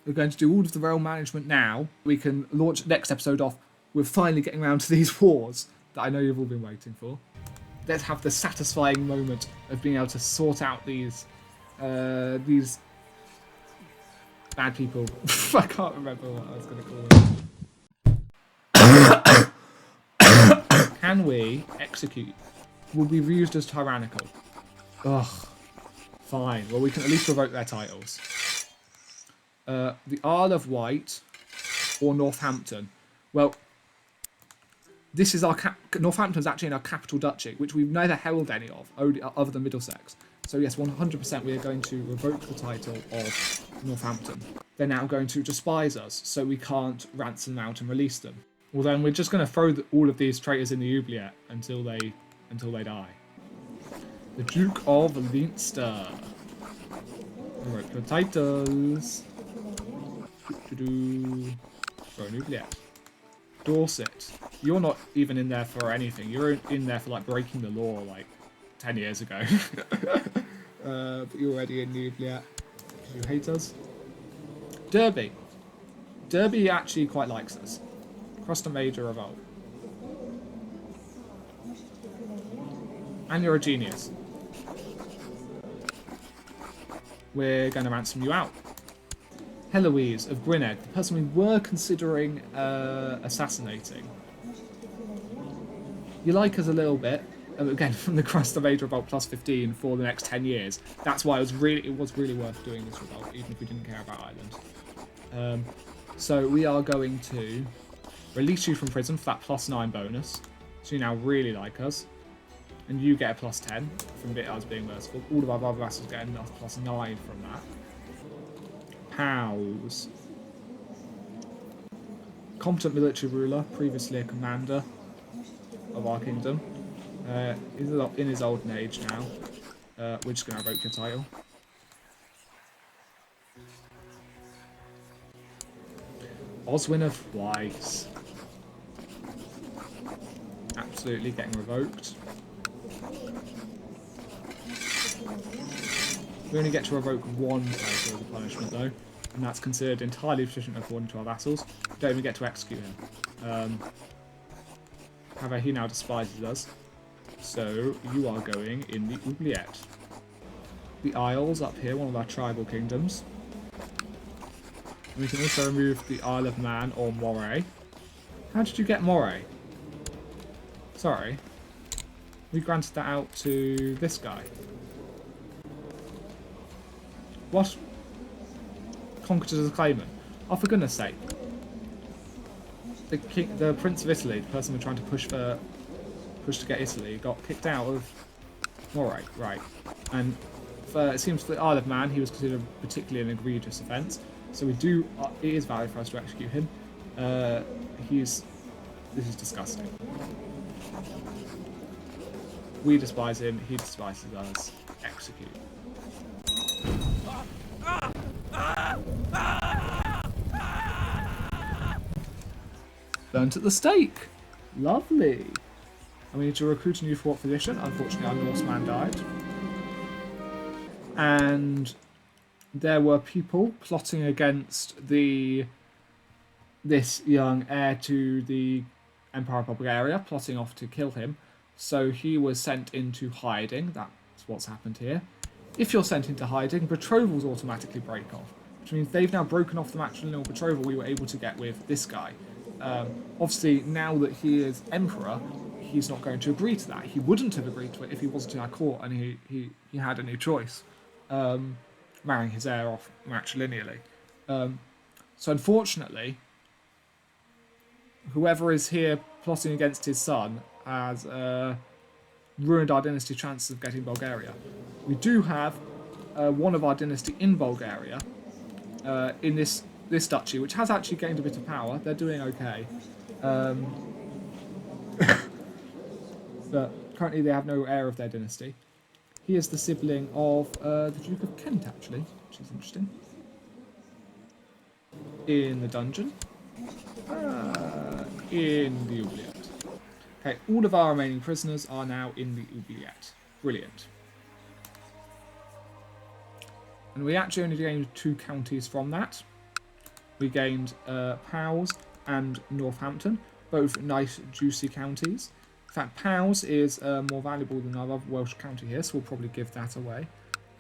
We're going to do all of the realm management now. We can launch the next episode off with finally getting around to these wars that I know you've all been waiting for. Let's have the satisfying moment of being able to sort out these bad people. I can't remember what I was going to call them. Can we execute? Will be viewed as tyrannical. Ugh. Fine. Well, we can at least revoke their titles. The Isle of Wight or Northampton. Well, this is our Northampton's actually in our capital duchy, which we've never held any of, other than Middlesex. So yes, 100% we are going to revoke the title of Northampton. They're now going to despise us, so we can't ransom them out and release them. Well, then we're just going to throw all of these traitors in the oubliette until they die. The Duke of Leinster. Revoke your titles. Throw an oubliette. Dorset. You're not even in there for anything. You're in there for like breaking the law like 10 years ago. But you're already in the oubliette. You hate us. Derby. Derby actually quite likes us. Crossed a major revolt. And you're a genius. We're going to ransom you out. Heloise of Gwynedd, the person we were considering assassinating. You like us a little bit. Again, from the Crust of Age Revolt plus 15 for the next 10 years. That's why it was really worth doing this revolt, even if we didn't care about Ireland. So we are going to release you from prison for that plus 9 bonus. So you now really like us. And you get a plus 10 from us being merciful. All of our other vassals get a plus 9 from that. House. Competent military ruler, previously a commander of our kingdom. He's in his olden age now. We're just going to revoke your title. Oswin of Weiss. Absolutely getting revoked. We only get to revoke one title as a punishment though, and that's considered entirely sufficient according to our vassals. We don't even get to execute him. However, he now despises us, so you are going in the oubliette. The Isles up here, one of our tribal kingdoms. And we can also remove the Isle of Man or Moray. How did you get Moray? Sorry. We granted that out to this guy. What? Conquered as a claimant. Oh, for goodness sake. The Prince of Italy, the person we're trying to push to get Italy, got kicked out of Moray, right. And it seems for the Isle of Man, he was considered particularly an egregious offence. So it is valid for us to execute him. This is disgusting. We despise him, he despises us. Execute. Burnt at the stake. Lovely. And we need to recruit a new fort physician. Unfortunately, our Norseman died. And there were people plotting against this young heir to the Empire of Bulgaria, plotting off to kill him. So he was sent into hiding. That's what's happened here. If you're sent into hiding, betrothals automatically break off, which means they've now broken off the matrimonial betrothal we were able to get with this guy. Obviously, now that he is emperor, he's not going to agree to that. He wouldn't have agreed to it if he wasn't in our court and he had any choice, marrying his heir off matrilineally. So unfortunately, whoever is here plotting against his son has ruined our dynasty chances of getting Bulgaria. We do have one of our dynasty in Bulgaria, in this duchy, which has actually gained a bit of power. They're doing okay. But currently they have no heir of their dynasty. He is the sibling of the Duke of Kent, actually, which is interesting. In the dungeon. In the oubliette. Okay, all of our remaining prisoners are now in the oubliette. Brilliant. And we actually only gained 2 counties from that. We gained Powys and Northampton, both nice juicy counties. In fact, Powys is more valuable than our other Welsh county here, so we'll probably give that away.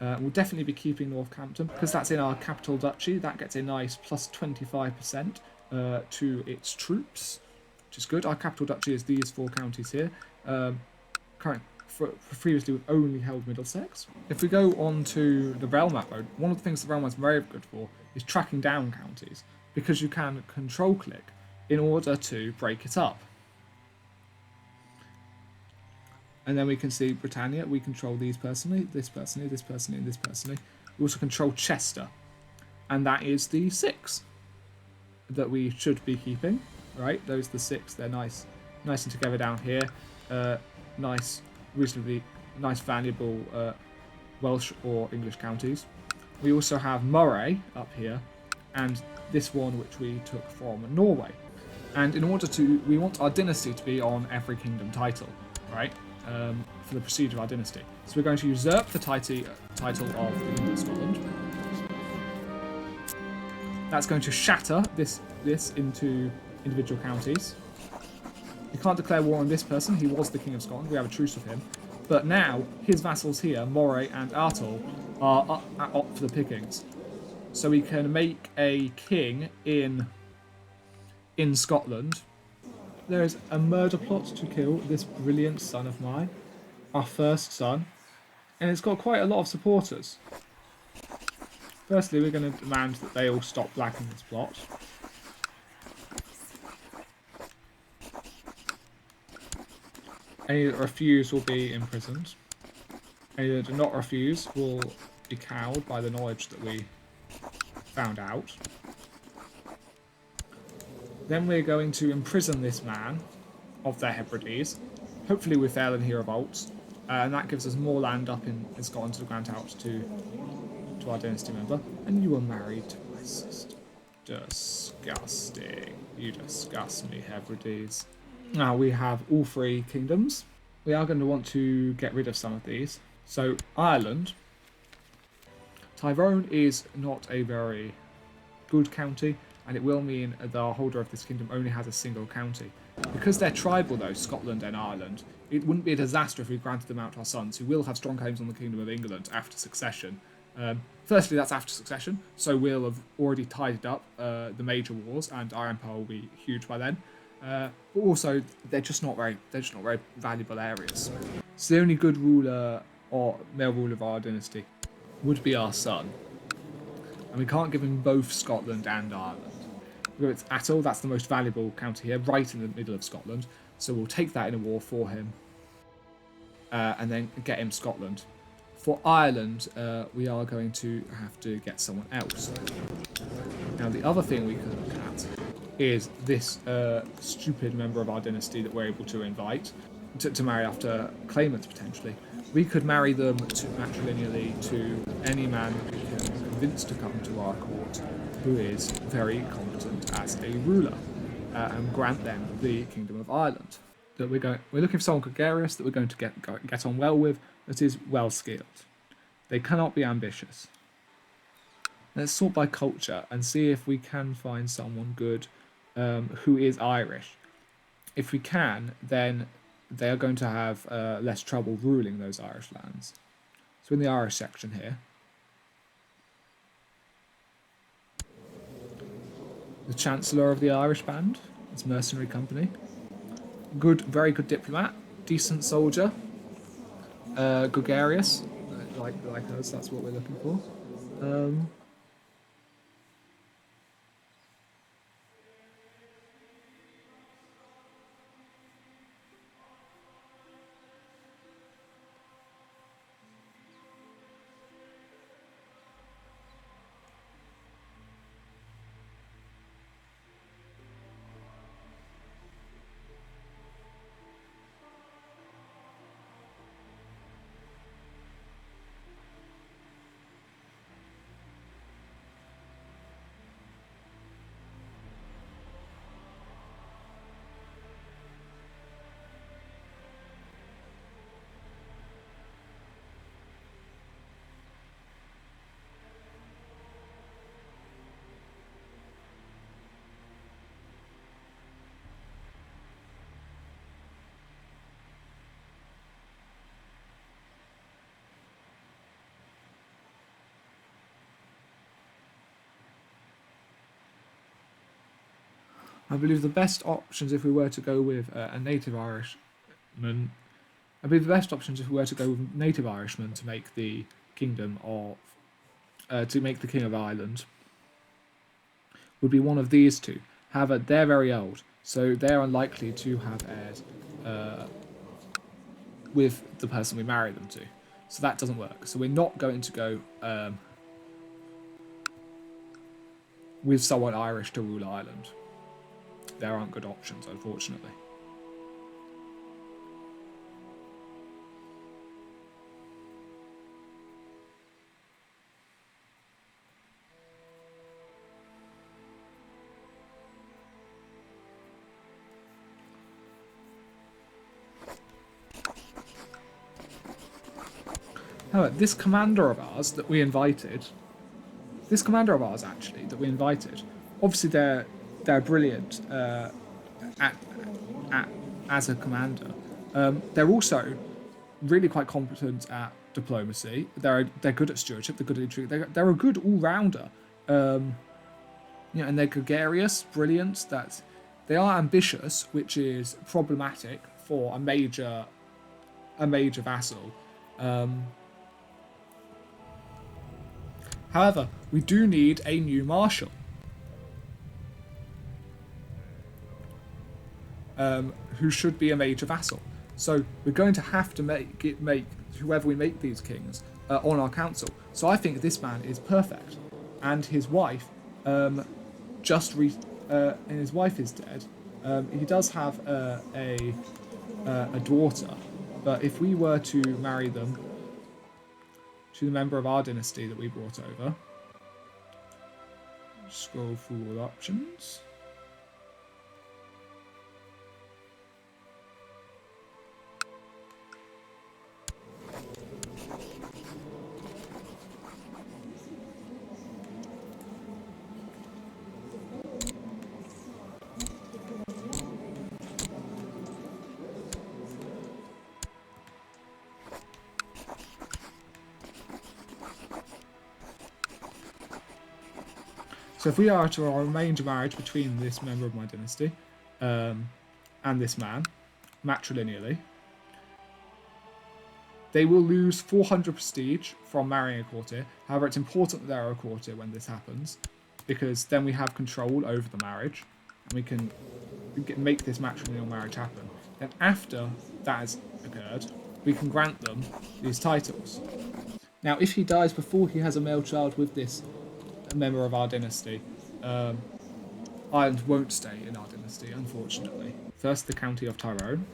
We'll definitely be keeping Northampton because that's in our capital duchy. That gets a nice plus 25% to its troops, which is good. Our capital duchy is these 4 counties here. Previously we've only held Middlesex. If we go on to the realm map mode, one of the things the realm map is very good for is tracking down counties, because you can control click in order to break it up. And then we can see Britannia. We control these personally, this personally, this personally, and this personally. We also control Chester, and that is the 6 that we should be keeping. Right, those are the 6. They're nice and together down here. Reasonably nice, valuable Welsh or English counties. We also have Moray up here, and this one which we took from Norway. And in order to, we want our dynasty to be on every kingdom title, right? For the procedure of our dynasty. So we're going to usurp the title of the Kingdom of Scotland. That's going to shatter this into individual counties. We can't declare war on this person. He was the King of Scotland. We have a truce with him. But now, his vassals here, Moray and Artol, are up for the pickings. So we can make a king in Scotland. There is a murder plot to kill this brilliant son of mine, our first son, and it's got quite a lot of supporters. Firstly, we're going to demand that they all stop blacking this plot. Any that refuse will be imprisoned. Any that do not refuse will be cowed by the knowledge that we found out. Then we're going to imprison this man of their Hebrides, hopefully with fail and he revolts, and that gives us more land up in Scotland to grant out to our dynasty member. And you were married to my sister. Disgusting. You disgust me, Hebrides. Now we have all 3 kingdoms. We are going to want to get rid of some of these. So Ireland. Tyrone is not a very good county, and it will mean the holder of this kingdom only has a single county. Because they're tribal though, Scotland and Ireland, it wouldn't be a disaster if we granted them out to our sons, who will have strong claims on the Kingdom of England after succession. Firstly, that's after succession, so we'll have already tidied up the major wars, and our empire will be huge by then. But also, they're just not very valuable areas. So the only good ruler or male ruler of our dynasty would be our son, and we can't give him both Scotland and Ireland. It's Atholl, that's the most valuable county here, right in the middle of Scotland. So we'll take that in a war for him, and then get him Scotland. For Ireland, we are going to have to get someone else. Now, the other thing we could look at is this stupid member of our dynasty that we're able to invite to marry after claimants, potentially. We could marry them matrilineally to any man that we can convince to come to our court who is very competent as a ruler, and grant them the Kingdom of Ireland. That we're looking for someone gregarious that we're going to get on well with, that is well skilled. They cannot be ambitious. Let's sort by culture and see if we can find someone good who is Irish. If we can, then they are going to have less trouble ruling those Irish lands. So in the Irish section here, the Chancellor of the Irish Band, it's mercenary company. Good, very good diplomat, decent soldier, gregarious, like us. That's what we're looking for. I believe the best options if we were to go with a native Irishman, I believe the best options if we were to go with native Irishmen to make the kingdom of, to make the King of Ireland, would be one of these two. However, they're very old, so they're unlikely to have heirs with the person we marry them to. So that doesn't work. So we're not going to go with someone Irish to rule Ireland. There aren't good options, unfortunately. However, this commander of ours that we invited, obviously they're brilliant as a commander. They're also really quite competent at diplomacy. They're good at stewardship. They're good at intrigue. They're a good all-rounder. And they're gregarious, brilliant. They are ambitious, which is problematic for a major vassal. However, we do need a new marshal, who should be a major vassal. So we're going to have to make whoever we make these kings on our council. So I think this man is perfect, and his wife, and his wife is dead. He does have a daughter, but if we were to marry them to the member of our dynasty that we brought over, scroll through all options. So if we are to arrange a marriage between this member of my dynasty and this man, matrilineally, they will lose 400 prestige from marrying a courtier. However, it's important that they're a courtier when this happens, because then we have control over the marriage, and we can make this matrilineal marriage happen. Then after that has occurred, we can grant them these titles. Now, if he dies before he has a male child with this member of our dynasty, Ireland won't stay in our dynasty, unfortunately. First, the county of Tyrone.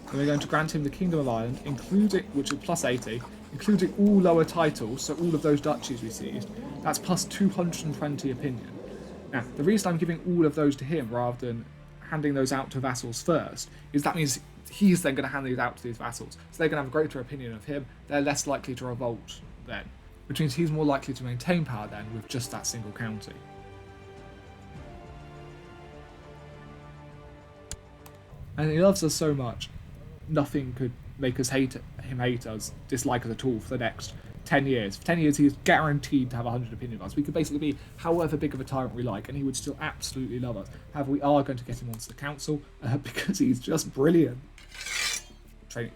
Then we're going to grant him the Kingdom of Ireland, which is plus 80, including all lower titles, so all of those duchies we seized. That's plus 220 opinion. Now, the reason I'm giving all of those to him rather than handing those out to vassals first is that means he's then going to hand these out to these vassals. So they're going to have a greater opinion of him. They're less likely to revolt then, which means he's more likely to maintain power then with just that single county. And he loves us so much, nothing could make us hate us, dislike us at all for the next 10 years. For 10 years, he's guaranteed to have 100 opinion of us. We could basically be however big of a tyrant we like, and he would still absolutely love us. However, we are going to get him onto the council because he's just brilliant.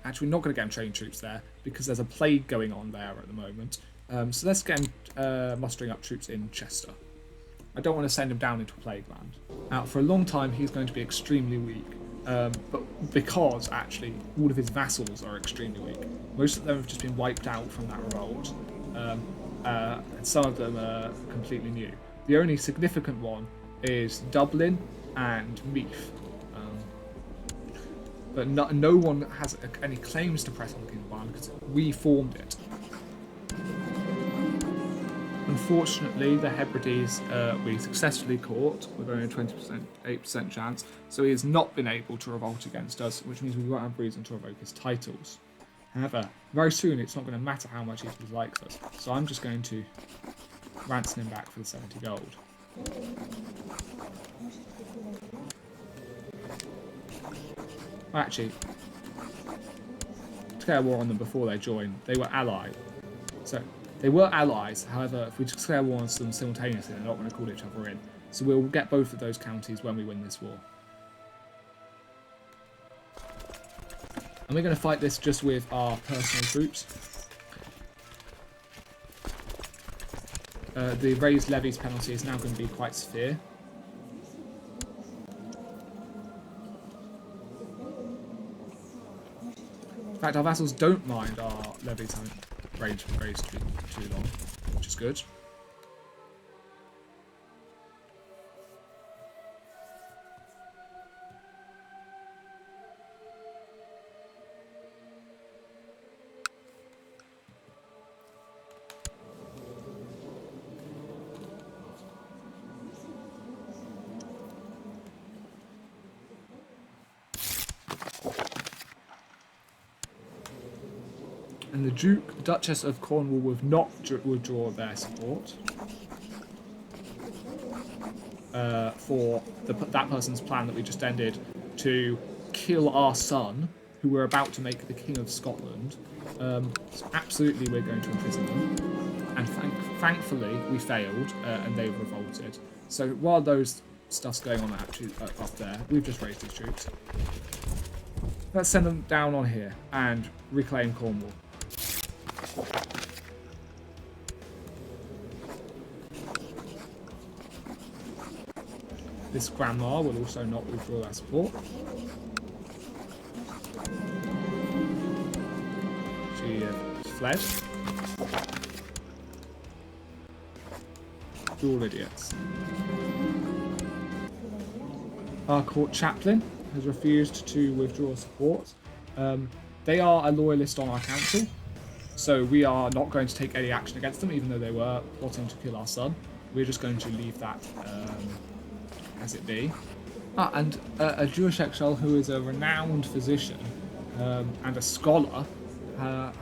Actually, we're not going to get him trained troops there because there's a plague going on there at the moment. So let's get him mustering up troops in Chester. I don't want to send him down into a plague land. Now, for a long time, he's going to be extremely weak. But because, actually, all of his vassals are extremely weak. Most of them have just been wiped out from that revolt. And some of them are completely new. The only significant one is Dublin and Meath. But no one has any claims to press on the Kingdom of Ireland because we formed it. Unfortunately, the Hebrides we successfully caught with only a 8% chance, so he has not been able to revolt against us, which means we won't have reason to revoke his titles. However, very soon it's not going to matter how much he dislikes us, so I'm just going to ransom him back for the 70 gold. Actually, declare war on them before they join. They were allied, so They were allies, however, if we declare war on them simultaneously, they're not going to call each other in. So we'll get both of those counties when we win this war. And we're going to fight this just with our personal troops. The raised levies penalty is now going to be quite severe. In fact, our vassals don't mind our levies having raised to be too long, which is good. And the Duchess of Cornwall will not withdraw their support for that person's plan that we just ended to kill our son, who we're about to make the King of Scotland. So absolutely, we're going to imprison them. And thankfully, we failed, and they revolted. So while those stuff's going on actually up there, we've just raised these troops. Let's send them down on here and reclaim Cornwall. This grandma will also not withdraw their support. She fled. You're all idiots. Our court chaplain has refused to withdraw support. They are a loyalist on our council, so we are not going to take any action against them, even though they were plotting to kill our son. We're just going to leave that as it be. And a Jewish exile who is a renowned physician and a scholar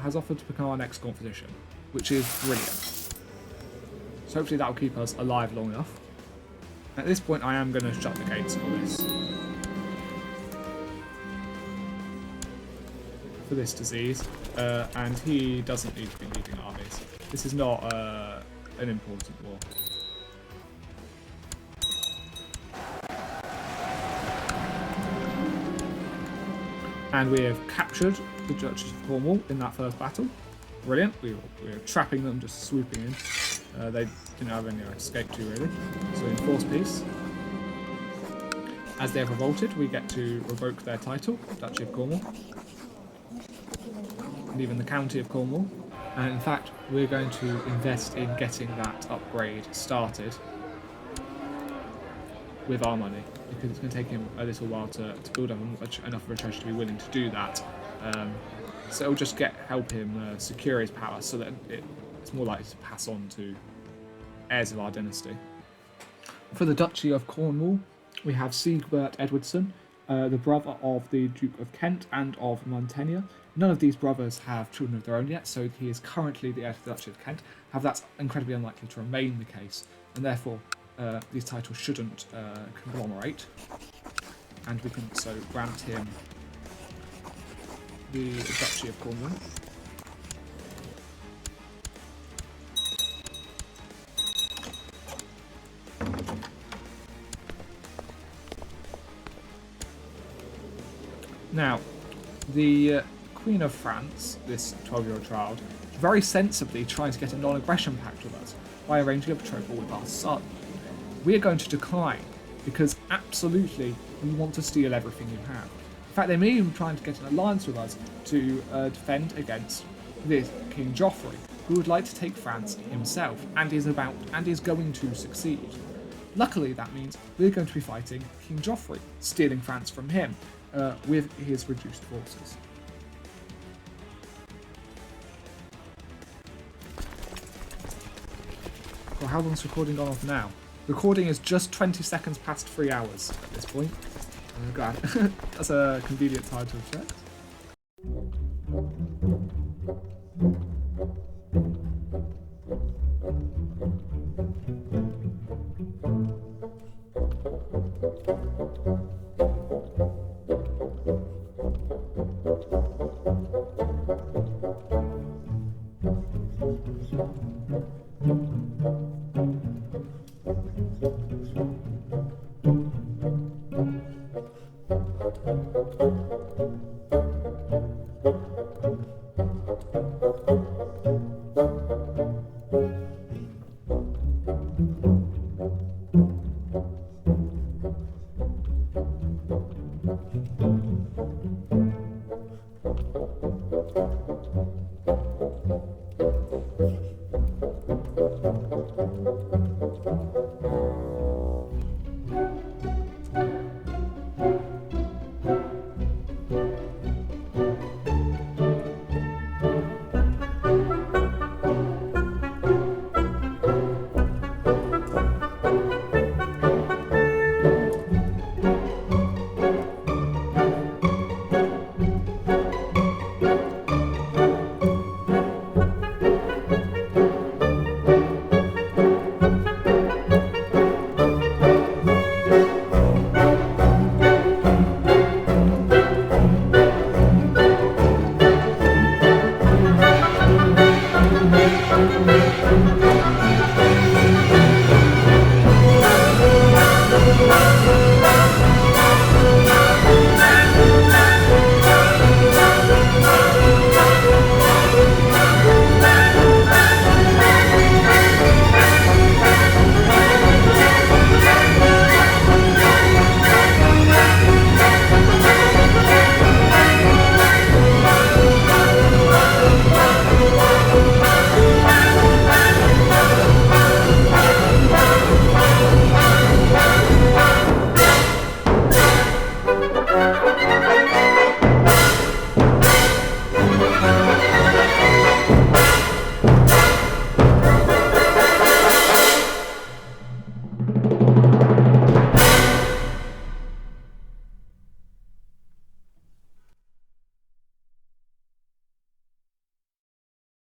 has offered to become our next court physician, which is brilliant. So hopefully that will keep us alive long enough. At this point, I am going to shut the gates for this disease, and he doesn't need to be leading armies. This is not an important war. And we have captured the Duchess of Cornwall in that first battle. Brilliant. We were trapping them, just swooping in. They didn't have any escape to, really. So enforce peace. As they have revolted, we get to revoke their title, Duchy of Cornwall. And even the County of Cornwall. And in fact, we're going to invest in getting that upgrade started with our money, because it's going to take him a little while to build up enough of a treasure to be willing to do that. So it'll just help him secure his power, so that it's more likely to pass on to heirs of our dynasty. For the Duchy of Cornwall, we have Siegbert Edwardson, the brother of the Duke of Kent and of Montaigne. None of these brothers have children of their own yet, so he is currently the heir to the Duchy of Kent. However, that's incredibly unlikely to remain the case, and therefore these titles shouldn't conglomerate, and we can so grant him the Duchy of Cornwall. Now, the Queen of France, this 12-year-old child, very sensibly trying to get a non-aggression pact with us by arranging a betrothal with our son. We are going to decline, because absolutely we want to steal everything you have. In fact, they may even be trying to get an alliance with us to defend against this King Joffrey, who would like to take France himself, and is going to succeed. Luckily, that means we're going to be fighting King Joffrey, stealing France from him, with his reduced forces. Well, how long's recording gone off now? Recording is just 20 seconds past 3 hours at this point. Oh, God. That's a convenient time to have checked.